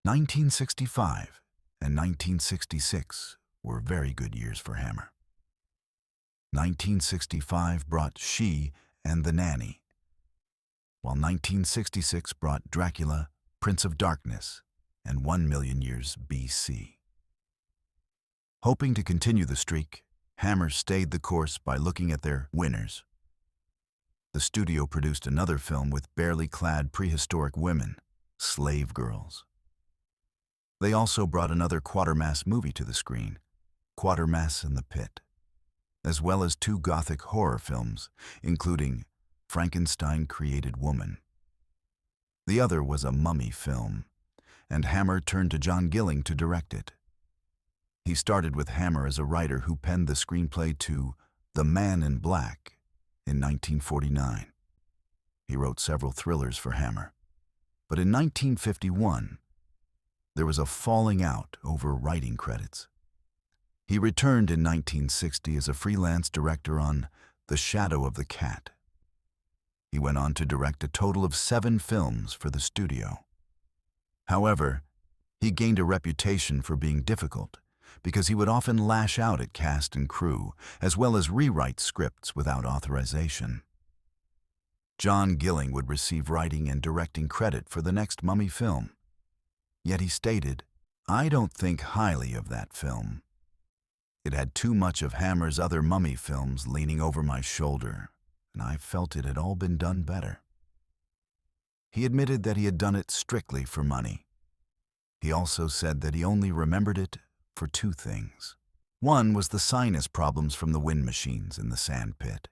1965 and 1966 were very good years for Hammer. 1965 brought She and the Nanny, while 1966 brought Dracula, Prince of Darkness, and 1,000,000 Years BC. Hoping to continue the streak, Hammer stayed the course by looking at their winners. The studio produced another film with barely clad prehistoric women, Slave Girls. They also brought another Quatermass movie to the screen, Quatermass in the Pit, as well as 2 gothic horror films, including Frankenstein Created Woman. The other was a mummy film, and Hammer turned to John Gilling to direct it. He started with Hammer as a writer who penned the screenplay to The Man in Black in 1949. He wrote several thrillers for Hammer, but in 1951, there was a falling out over writing credits. He returned in 1960 as a freelance director on The Shadow of the Cat. He went on to direct a total of 7 films for the studio. However, he gained a reputation for being difficult because he would often lash out at cast and crew, as well as rewrite scripts without authorization. John Gilling would receive writing and directing credit for the next Mummy film. Yet he stated, "I don't think highly of that film. It had too much of Hammer's other Mummy films leaning over my shoulder, and I felt it had all been done better." He admitted that he had done it strictly for money. He also said that he only remembered it for 2 things. One was the sinus problems from the wind machines in the sand pit,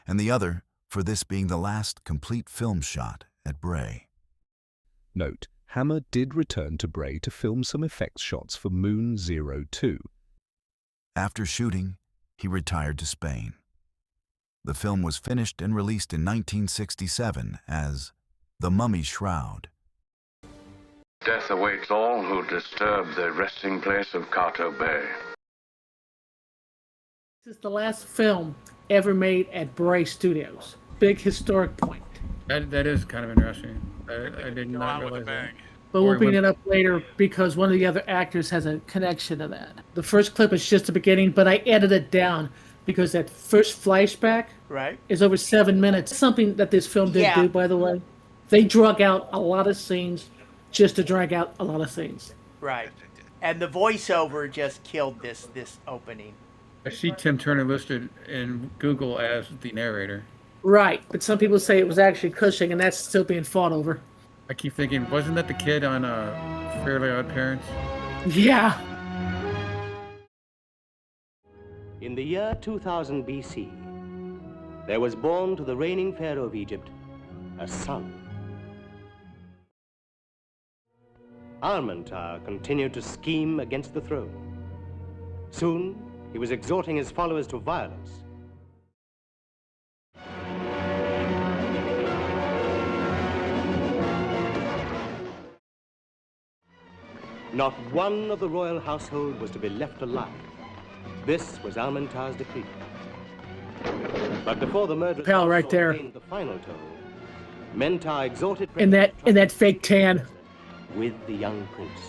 and the other for this being the last complete film shot at Bray. Note, Hammer did return to Bray to film some effects shots for Moon 02. After shooting, he retired to Spain. The film was finished and released in 1967 as The Mummy Shroud. Death awaits all who disturb the resting place of Kato Bay. This is the last film ever made at Bray Studios. Big historic point. That is kind of interesting. I did not realize that. But we'll bring it up later because one of the other actors has a connection to that. The first clip is just the beginning, but I edited it down because that first flashback is over 7 minutes. Something that this film did do, by the way. They drug out a lot of scenes just to drag out a lot of scenes. Right. And the voiceover just killed this opening. I see Tim Turner listed in Google as the narrator. Right, but some people say it was actually Cushing, and that's still being fought over. I keep thinking, wasn't that the kid on Fairly Odd Parents? Yeah. In the year 2000 BC, there was born to the reigning pharaoh of Egypt a son. Almantar continued to scheme against the throne. Soon, he was exhorting his followers to violence. Not one of the royal household was to be left alive. This was Almantar's decree. But before the murder Pal right there. the final toll, Mentar exhorted In that fake tan. with the young prince.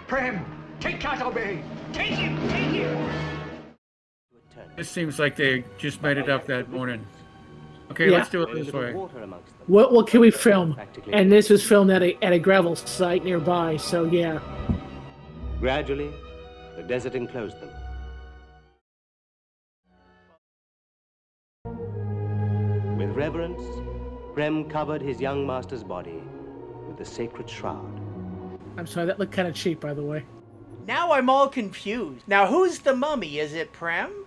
Prem, take Kato Bay! Take him! Take him! This seems like they just made it up that morning. Okay, let's do it this way. What can we film? And this was filmed at a gravel site nearby, so yeah. Gradually, the desert enclosed them. With reverence, Prem covered his young master's body with the sacred shroud. I'm sorry, that looked kind of cheap, by the way. Now I'm all confused. Now who's the mummy? Is it Prem?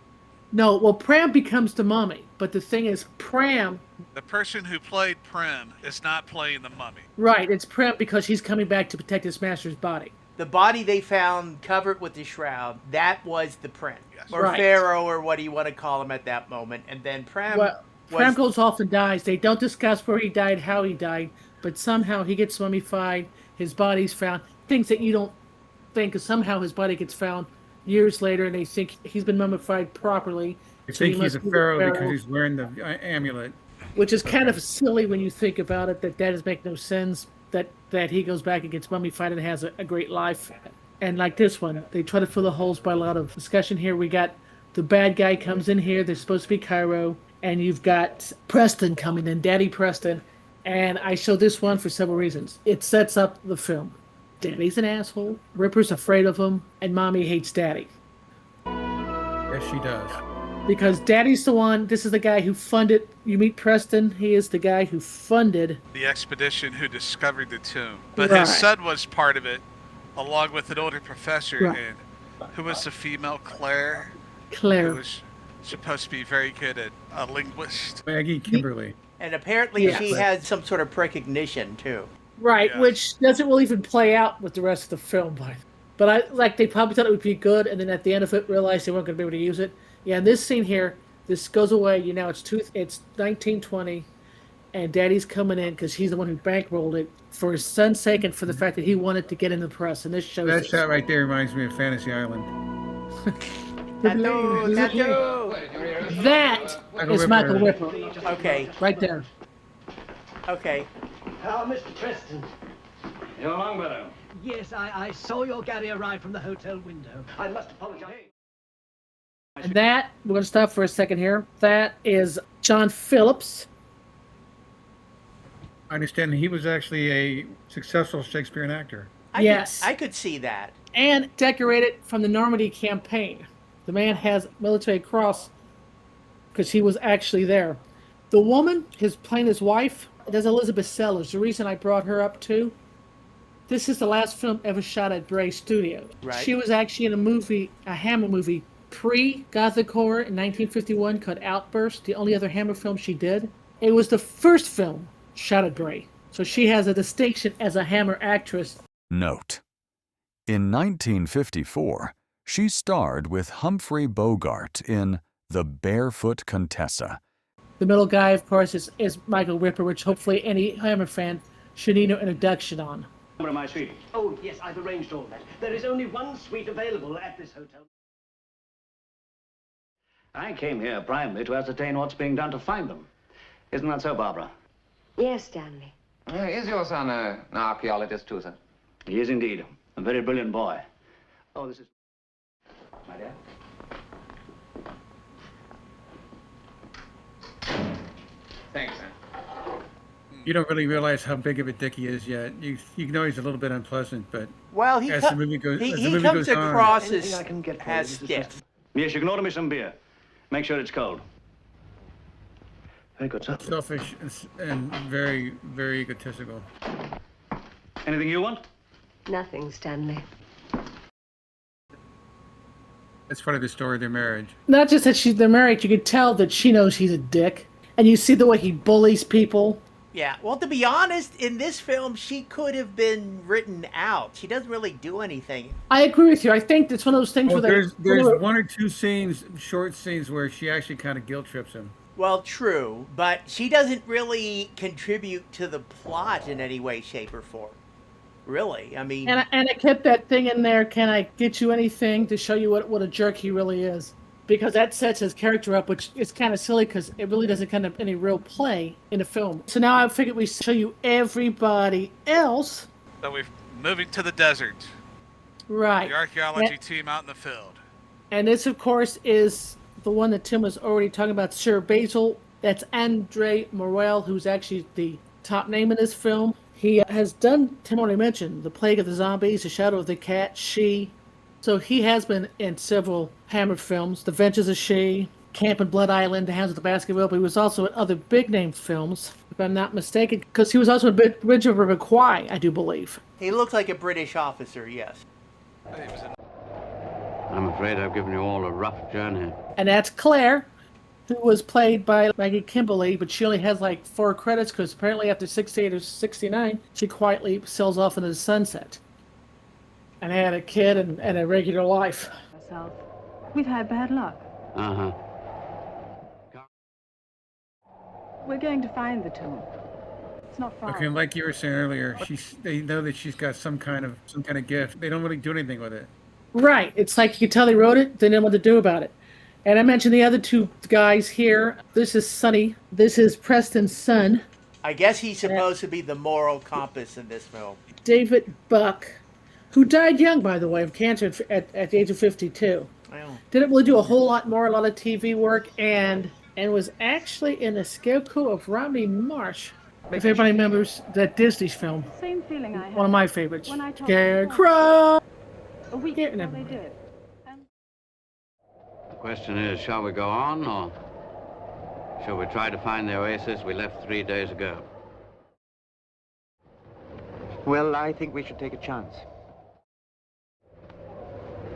No, well, Pram becomes the mummy, but the thing is, Pram... The person who played Prem is not playing the mummy. Right, it's Pram because he's coming back to protect his master's body. The body they found covered with the shroud, that was the Prince. Yes. Or Right. Pharaoh, or what do you want to call him at that moment. And then Prem Pram goes off and dies. They don't discuss where he died, how he died, but somehow he gets mummified, his body's found. Things that you don't think, because somehow his body gets found years later, and they think he's been mummified properly. I think he's a pharaoh because he's wearing the amulet. Which is kind of silly when you think about it, that does make no sense. that he goes back and gets mummified and has a great life. And like this one, they try to fill the holes by a lot of discussion here. We got the bad guy comes in here. They're supposed to be Cairo. And you've got Preston coming in, Daddy Preston. And I show this one for several reasons. It sets up the film. Daddy's an asshole. Ripper's afraid of him. And Mommy hates Daddy. Yes, she does. Because Daddy's the one, this is the guy who funded, you meet Preston, he is the guy who funded the expedition who discovered the tomb. But Right. his son was part of it, along with an older professor, Right. and who was the female, Claire, who Claire. was supposed to be very good at a linguist. Maggie Kimberly. And apparently Yeah. she had some sort of precognition, too. Right, Yes. which doesn't really even play out with the rest of the film. But they probably thought it would be good, and then at the end of it realized they weren't going to be able to use it. Yeah, in this scene here, this goes away. It's 1920, and Daddy's coming in because he's the one who bankrolled it for his son's sake and for the fact that he wanted to get in the press. And this shows That it. shot right there reminds me of Fantasy Island. Tattoo, tattoo. That Michael is Ripper. Michael Ripper, Okay, right there. okay. How, Mr. Preston? You're long better. Yes, I saw your Gary arrive from the hotel window. I must apologize. And that, we're going to stop for a second here. That is John Phillips. I understand he was actually a successful Shakespearean actor. Yes. I could see that. And decorated from the Normandy campaign. The man has military cross because he was actually there. The woman, playing his wife, that's Elizabeth Sellers. The reason I brought her up too, this is the last film ever shot at Bray Studios. Right. She was actually in a Hammer movie, pre-Gothic horror in 1951 called Outburst, the only other Hammer film she did. It was the first film shot at Bray. So she has a distinction as a Hammer actress. Note: in 1954, she starred with Humphrey Bogart in The Barefoot Contessa. The middle guy, of course, is Michael Ripper, which hopefully any Hammer fan should need no introduction on. Number of my suite. Oh, yes, I've arranged all that. There is only one suite available at this hotel. I came here primarily to ascertain what's being done to find them. Isn't that so, Barbara? Yes, Stanley. Is your son an archaeologist, too, sir? He is indeed. A very brilliant boy. Oh, this is... My dear? Thanks, sir. You don't really realize how big of a dick he is yet. You know he's a little bit unpleasant, but Well, as the movie goes, he comes on, across Anything I can get for as you, Mrs. stiff. Yes, you can order me some beer. Make sure it's cold. Very good, sir. selfish and very, very egotistical. Anything you want? Nothing, Stanley. That's part of the story of their marriage. Not just that they're married, you can tell that she knows he's a dick. And you see the way he bullies people. Yeah, well, to be honest, in this film, she could have been written out. She doesn't really do anything. I agree with you. I think it's one of those things Oh, where there's one or two short scenes where she actually kind of guilt trips him. Well, true, but she doesn't really contribute to the plot in any way, shape, or form. Really, I mean... And I kept that thing in there, can I get you anything, to show you what a jerk he really is. Because that sets his character up, which is kind of silly because it really doesn't kind of any real play in the film. So now I figured we show you everybody else. So we're moving to the desert. Right. The archaeology team out in the field. And this, of course, is the one that Tim was already talking about, Sir Basil. That's Andre Morel, who's actually the top name in this film. He has done, Tim already mentioned, The Plague of the Zombies, The Shadow of the Cat, She. So he has been in several Hammer films, The Ventures of She, Camp and Blood Island, The Hands of the Baskerville, but he was also in other big-name films, if I'm not mistaken, because he was also in Bridge over the Kwai, I do believe. He looks like a British officer, yes. I'm afraid I've given you all a rough journey. And that's Claire, who was played by Maggie Kimberly, but she only has like 4 credits because apparently after 68 or 69, she quietly sails off into the sunset. And had a kid and a regular life. We've had bad luck. Uh-huh. We're going to find the tomb. It's not far. Okay, like you were saying earlier, they know that she's got some kind of gift. They don't really do anything with it. Right. It's like you can tell they wrote it, they didn't know what to do about it. And I mentioned the other 2 guys here. This is Sonny. This is Preston's son. I guess he's supposed to be the moral compass in this film. David Buck, who died young, by the way, of cancer at the age of 52. Wow. Didn't really do a whole lot more, a lot of TV work, and was actually in the Scarecrow of Romney Marsh. If everybody remembers that Disney film. Same feeling I had. One of my favorites. When I talked to Scarecrow! a week Yeah, before never they mind. did. The question is, shall we go on, or shall we try to find the oasis we left 3 days ago? Well, I think we should take a chance.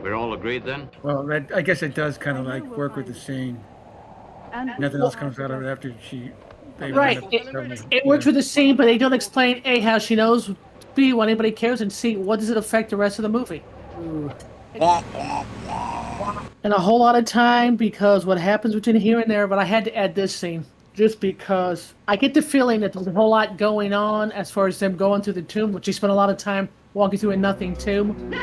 We're all agreed then? Well, I guess it does kind of like work with the scene. Nothing else comes out of it after they Right. It works with the scene, but they don't explain A, how she knows, B, why anybody cares, and C, what does it affect the rest of the movie. And a whole lot of time, because what happens between here and there, but I had to add this scene just because I get the feeling that there's a whole lot going on as far as them going through the tomb, which they spent a lot of time walking through a nothing tomb.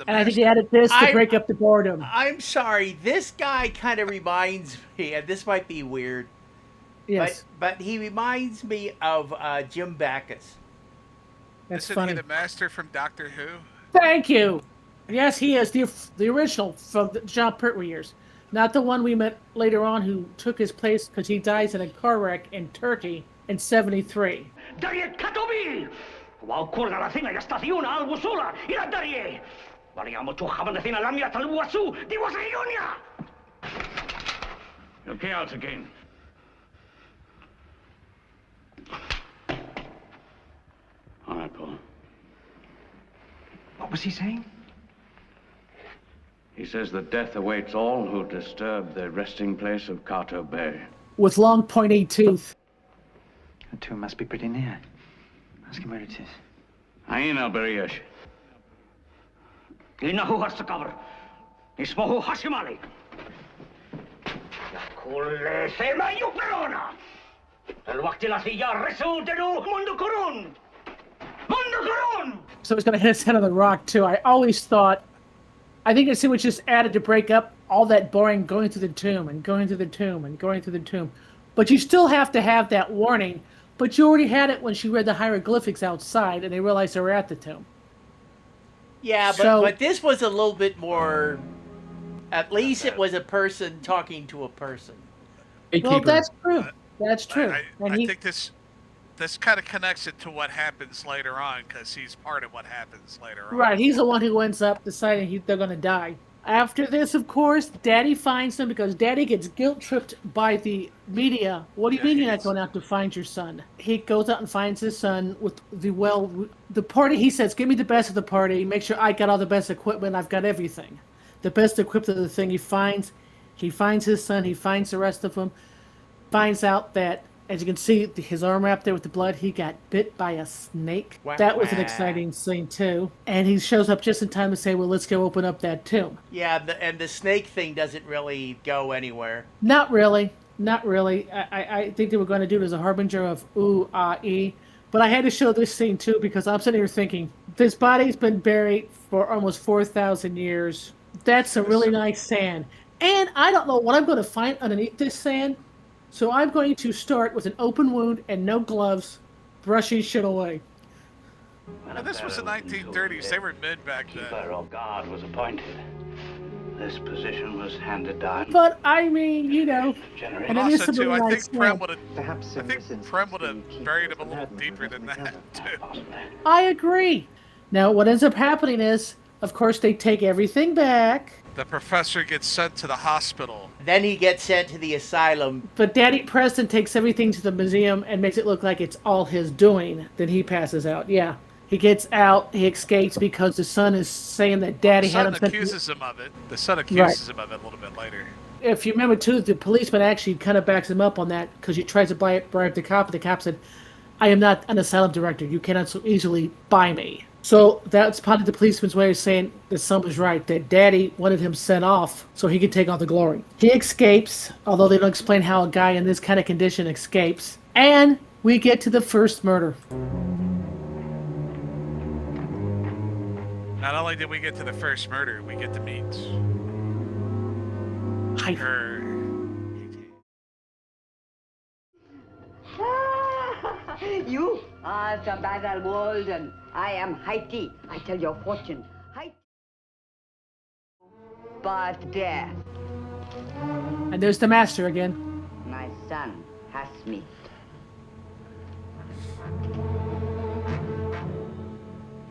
And I think they added this to break up the boredom. I'm sorry, this guy kind of reminds me, and this might be weird, Yes. but he reminds me of Jim Backus. That's Isn't funny. he the master from Doctor Who? Thank you. Yes, he is the original from the Jean Pertwee years, not the one we met later on who took his place because he dies in a car wreck in Turkey in '73. Okay, out again. All right, Paul. What was he saying? He says that death awaits all who disturb the resting place of Carter Bay. With long pointy tooth. The tomb must be pretty near. Ask him where it is. Ain al-Bariyash. إنه هالسكبر اسمه هاشمالي يقول سيما يقبلون الوقت الذي يرسو دلو منذ قرون So he's going to hit his head on the rock, too. I always thought, I think this scene was just added to break up all that boring going through the tomb and going through the tomb and going through the tomb. But you still have to have that warning. But you already had it when she read the hieroglyphics outside and they realized they were at the tomb. Yeah, but this was a little bit more. At least it was a person talking to a person. Well, that's true. That's true. I think this kind of connects it to what happens later on, because he's part of what happens later on. Right, he's the one who ends up deciding they're going to die. After this, of course, Daddy finds them because Daddy gets guilt-tripped by the media. What do you mean you're not going out to find your son? He goes out and finds his son with the party. He says, give me the best of the party. Make sure I got all the best equipment. I've got everything. The best equipped of the thing he finds his son. He finds the rest of them. Finds out that, as you can see, his arm wrapped there with the blood, he got bit by a snake. Wah, that was an wah. exciting scene, too. And he shows up just in time to say, well, let's go open up that tomb. Yeah, and the snake thing doesn't really go anywhere. Not really. Not really. I think they were going to do it as a harbinger of ooh, ah, ee. But I had to show this scene, too, because I'm sitting here thinking, this body's been buried for almost 4,000 years. That's some really nice sand. And I don't know what I'm going to find underneath this sand. So I'm going to start with an open wound and no gloves, brushing shit away. Now, this was the 1930s. They were men back then. Keeper of guard was appointed. This position was handed down. But I mean, you know, and it is Also, something too, I like think Prem would Perhaps have. I think Prem would have buried him a little deeper than that too. I agree. Now, what ends up happening is, of course, they take everything back. The professor gets sent to the hospital. Then he gets sent to the asylum. But Daddy Preston takes everything to the museum and makes it look like it's all his doing. Then he passes out. Yeah. He gets out, he escapes because the son is saying that Daddy The had son him sent. accuses him of it. The son accuses him of it a little bit later. If you remember, too, the policeman actually kind of backs him up on that because he tries to bribe the cop, and the cop said, I am not an asylum director. You cannot so easily buy me. So that's probably the policeman's way of saying that son was right, that Daddy wanted him sent off so he could take all the glory. He escapes, although they don't explain how a guy in this kind of condition escapes. And we get to the first murder. Not only did we get to the first murder, we get to meet her. You are Sir Basil Walden. I am Haiti. I tell your fortune. Haiti. But death. And there's the master again. My son has me.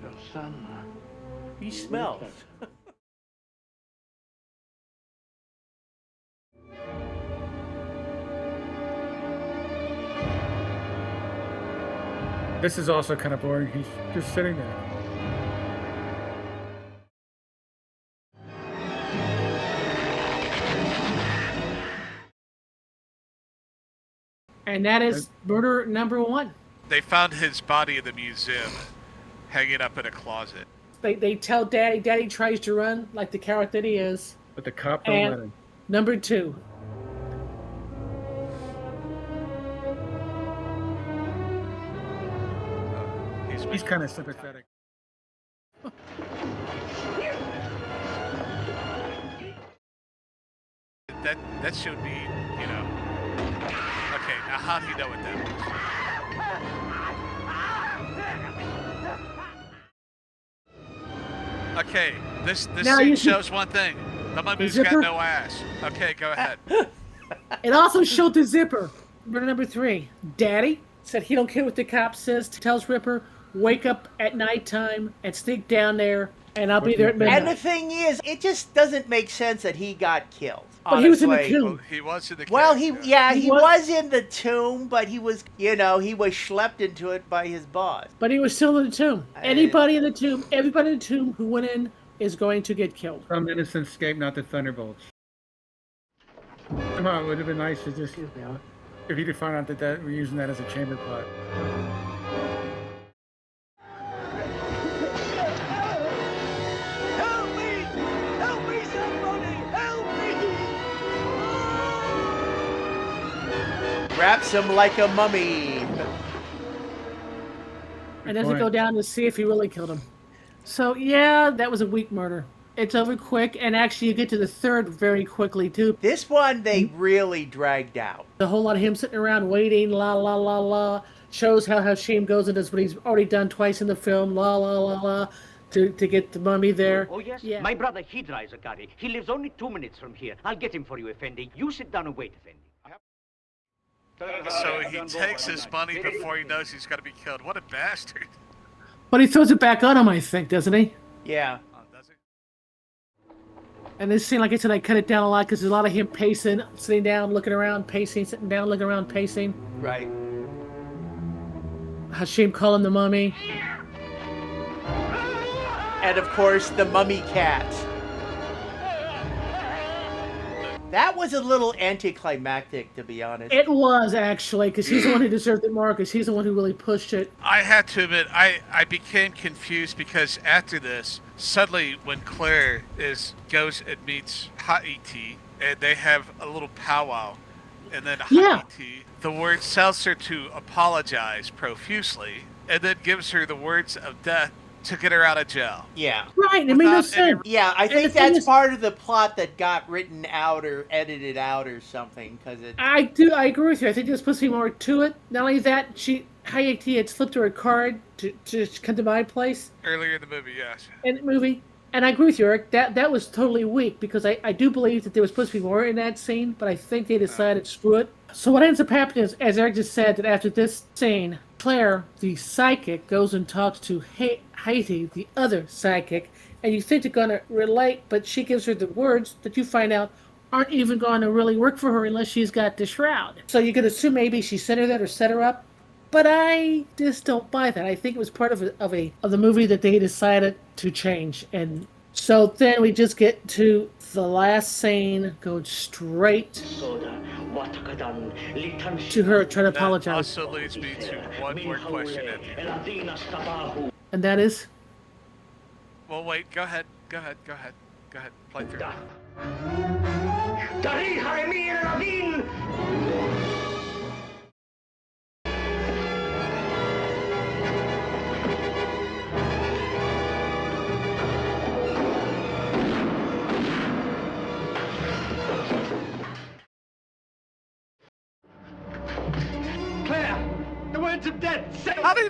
Your son. He smells. This is also kind of boring. He's just sitting there. And that is murder number 1. They found his body in the museum, hanging up in a closet. They tell Daddy. Daddy tries to run like the coward that he is. But the cop don't let him. Number 2. He's kind of sympathetic. That showed me, you know. Okay, now how do you know what that was? Okay, this scene shows one thing. The mummy's got no ass. Okay, go ahead. It also showed the zipper. Murder number 3. Daddy said he don't care what the cop says. Tells Ripper, wake up at nighttime and sneak down there, and I'll be there at midnight. And the thing is, it just doesn't make sense that he got killed. But he was in the tomb. Well, he was in the Well, cage, he was in the tomb, but he was, he was schlepped into it by his boss. But he was still in the tomb. Anybody in the tomb, everybody in the tomb who went in is going to get killed. Some innocent escape, not the Thunderbolts. Somehow it would have been nice to just, if you could find out that we're using that as a chamber plot. Help me! Help me, somebody! Help me! Wraps him like a mummy. And doesn't go down to see if he really killed him. So, yeah, that was a weak murder. It's over quick, and actually you get to the third very quickly, too. This one, they really dragged out. A whole lot of him sitting around waiting, la, la, la, la. Shows how shame goes and does what he's already done twice in the film, la, la, la, la, to get the mummy there. Oh, yes? Yeah. My brother, he drives a gari. He lives only 2 minutes from here. I'll get him for you, Effendi. You sit down and wait, Effendi. So he takes his money before he knows he's going to be killed. What a bastard. But he throws it back on him, I think, doesn't he? Yeah. And this scene, like I said, I cut it down a lot because there's a lot of him pacing, sitting down, looking around, pacing, sitting down, looking around, pacing. Right. Hashim calling the mummy. And of course, the mummy cat. That was a little anticlimactic, to be honest. It was, actually, because he's the one who deserved it more, because he's the one who really pushed it. I had to admit, I became confused because after this, suddenly when Claire goes and meets Haiti, and they have a little powwow, and then Haiti, the word tells her to apologize profusely, and then gives her the words of death to get her out of jail. Yeah. Right, it made no sense. Yeah, I think that's part of the plot that got written out or edited out or something, because it... I agree with you. I think there's supposed to be more to it. Not only that, Hayati had slipped her a card to come to my place. Earlier in the movie, yes. In the movie. And I agree with you, Eric. That was totally weak, because I do believe that there was supposed to be more in that scene, but I think they decided, screw it. So what ends up happening is, as Eric just said, that after this scene, Claire, the psychic, goes and talks to Haiti, the other psychic, and you think they're going to relate, but she gives her the words that you find out aren't even going to really work for her unless she's got the shroud. So you could assume maybe she sent her that or set her up, but I just don't buy that. I think it was part of the movie that they decided to change. And so then we just get to the last scene, going straight to her trying to apologize. That also leads me to one more question at the end. And that is? Well, wait, go ahead. Play through.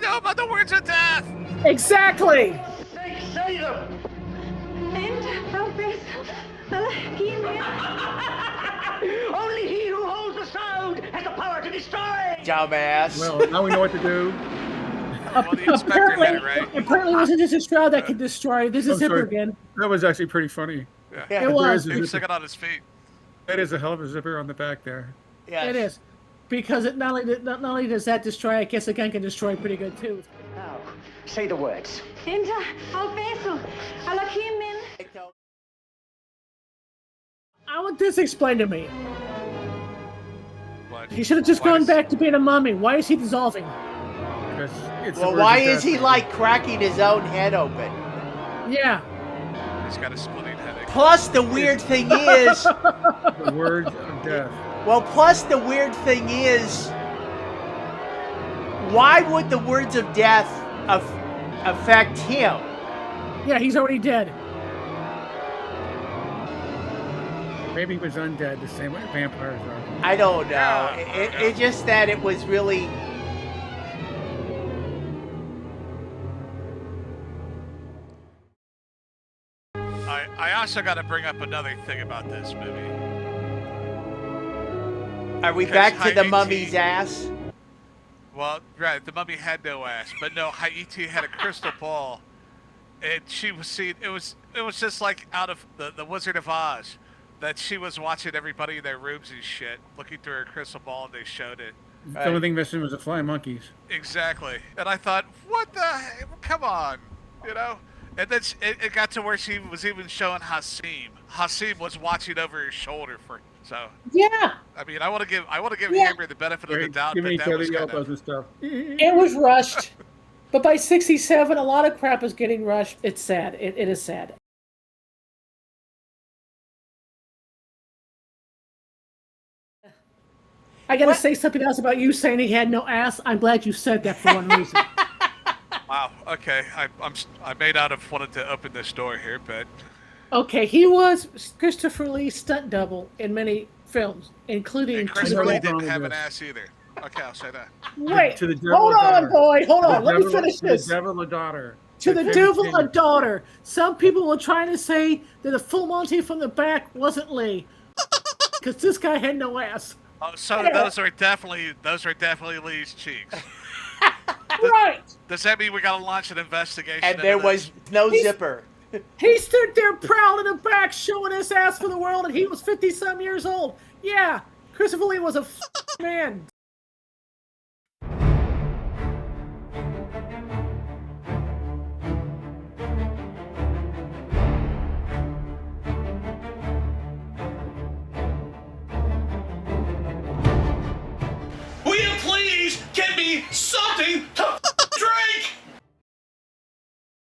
he know about the words of death? Exactly. Say them. And our best, Only he who holds the Shroud has the power to destroy. Dumbass. Well, now we know what to do. Well, the inspector had it right. Apparently, it wasn't just a Shroud that could destroy. There's a zipper sorry. again. That was actually pretty funny. Yeah. It was. He was sticking on his feet. That is a hell of a zipper on the back there. Yes. It is. Because it not only does that destroy, I guess a gun can destroy pretty good too. Now, say the words. Enter our vessel, Alakimin. I want this explained to me. What? He should have just gone back to being a mummy. Why is he dissolving? Because it's Well, why is he like cracking his own head open? Yeah. He's got a splitting headache. Plus, the weird thing is, the words of death. well, plus the weird thing is, why would the words of death affect him? Yeah, he's already dead. Maybe he was undead the same way vampires are. I don't know. It just that it was really. I also got to bring up another thing about this movie. Are we Because back to the Haiti- mummy's ass? Well, right, the mummy had no ass, but no, Haiti had a crystal ball, and she was seeing. It was just like out of the Wizard of Oz, that she was watching everybody in their rooms and shit, looking through her crystal ball, and they showed it. The only thing missing was the flying monkeys. Exactly, and I thought, what the? Come on, you know. And then it got to where she was even showing Hasim. Hasim was watching over his shoulder for. So Yeah. I mean, I want to give Yeah. Hammer the benefit of the doubt, Giving but each that other was the kind elbows of. and stuff. It was rushed. But by 67, a lot of crap is getting rushed. It's sad. It is sad. I got to say something else about you saying he had no ass. I'm glad you said that for one reason. Wow. Okay, I may not have wanted to open this door here, but Okay, he was Christopher Lee's stunt double in many films, including... Christopher Lee didn't have an ass either. Okay, I'll say that. Wait, To the devil hold a on, daughter. boy, hold To on. the Let me devil- finish to this. The devil a daughter. To the famous devil king. a daughter. Some people were trying to say that the full Monty from the back wasn't Lee, because this guy had no ass. Oh, so Yeah. those are definitely Lee's cheeks. Right. Does that mean we got to launch an investigation? And into there this? was no zipper. He stood there proud in the back, showing his ass for the world, and he was 50-some years old. Yeah, Christopher Lee was a man